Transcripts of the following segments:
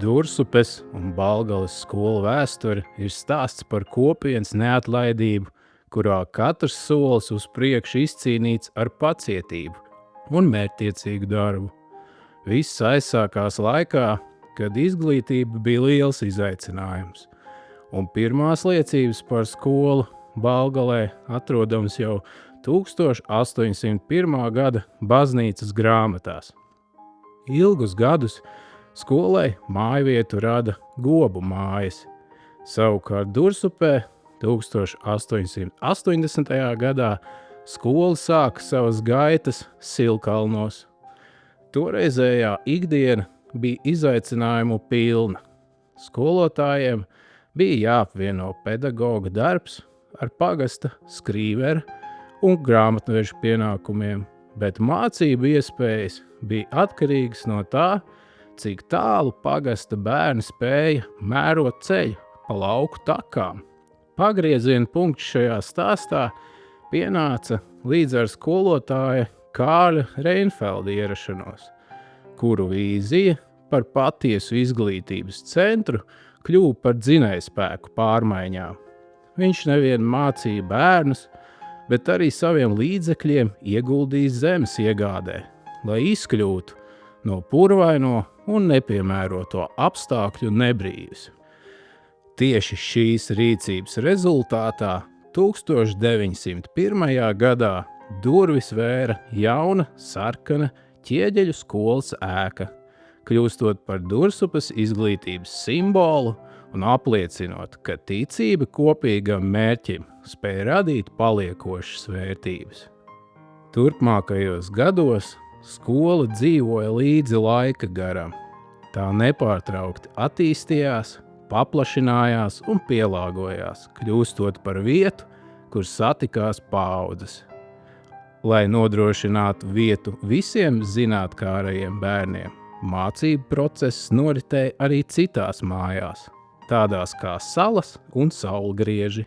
Dursupes un Balgales skolu vēsture ir stāsts par kopienas neatlaidību, kurā katrs solis uz priekšu izcīnīts ar pacietību un mērķtiecīgu darbu. Viss aizsākās laikā, kad izglītība bija liels izaicinājums, un pirmās liecības par skolu Balgalē atrodams jau 1801. gada baznīcas grāmatās. Ilgus gadus skolai mājvietu rada Gobu mājas. Savukārt Dursupē 1880. gadā skola sāka savas gaitas Silkalnos. Toreizējā ikdiena bija izaicinājumu pilna. Skolotājiem bija jāapvieno pedagoga darbs ar pagasta skrīvera un grāmatveža pienākumiem, bet mācību iespējas bija atkarīgas no tā, cik tālu pagasta bērni spēja mērot ceļu pa lauku takām. Pagrieziena punkts šajā stāstā pienāca līdz ar skolotāja Kārļa Reinfelda ierašanos, kuru vīzija par patiesu izglītības centru kļuva par dzinējspēku pārmaiņām. Viņš nevien mācīja bērnus, bet arī saviem līdzekļiem ieguldīja zemes iegādē, lai izkļūtu no purvaino un nepiemēroto apstākļu nebrīvs. Tieši šīs rīcības rezultātā 1901. gadā durvis vēra jauna sarkana ķieģeļu skolas ēka, kļūstot par Dursupes izglītības simbolu un apliecinot, ka ticība kopīgam mērķim spēj radīt paliekošas vērtības. Turpmākajos gados skola dzīvoja līdzi laika garam. Tā nepārtraukti attīstījās, paplašinājās un pielāgojās, kļūstot par vietu, kur satikās paaudzes. Lai nodrošinātu vietu visiem zinātkārajiem bērniem, mācību process noritēja arī citās mājās, tādās kā Salas un Saulgrieži,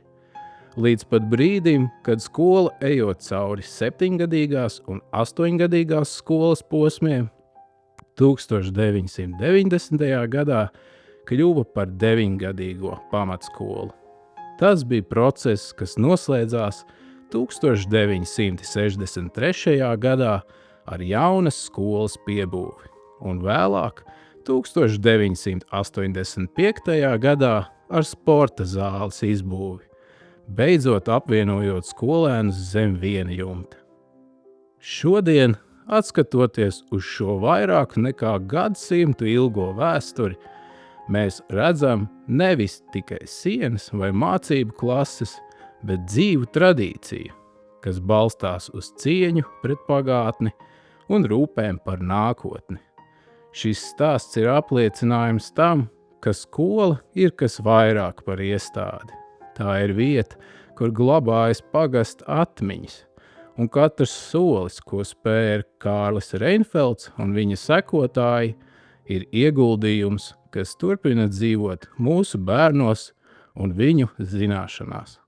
līdz pat brīdim, kad skola ejot cauri 7-gadīgās un 8-gadīgās skolas posmiem, 1990. gadā kļuva par 9-gadīgo pamatskolu. Tas bija process, kas noslēdzās 1963. gadā ar jaunas skolas piebūvi, un vēlāk 1985. gadā ar sporta zāles izbūvi, beidzot apvienojot skolēnus zem viena jumta. Šodien, atskatoties uz šo vairāk nekā gadsimtu ilgo vēsturi, mēs redzam nevis tikai sienas vai mācību klases, bet dzīvu tradīciju, kas balstās uz cieņu pret pagātni un rūpēm par nākotni. Šis stāsts ir apliecinājums tam, ka skola ir kas vairāk par iestādi. Tā ir vieta, kur glabājas pagasta atmiņas, un katrs solis, ko spēr Kārlis Reinfelds un viņa sekotāji, ir ieguldījums, kas turpina dzīvot mūsu bērnos un viņu zināšanās.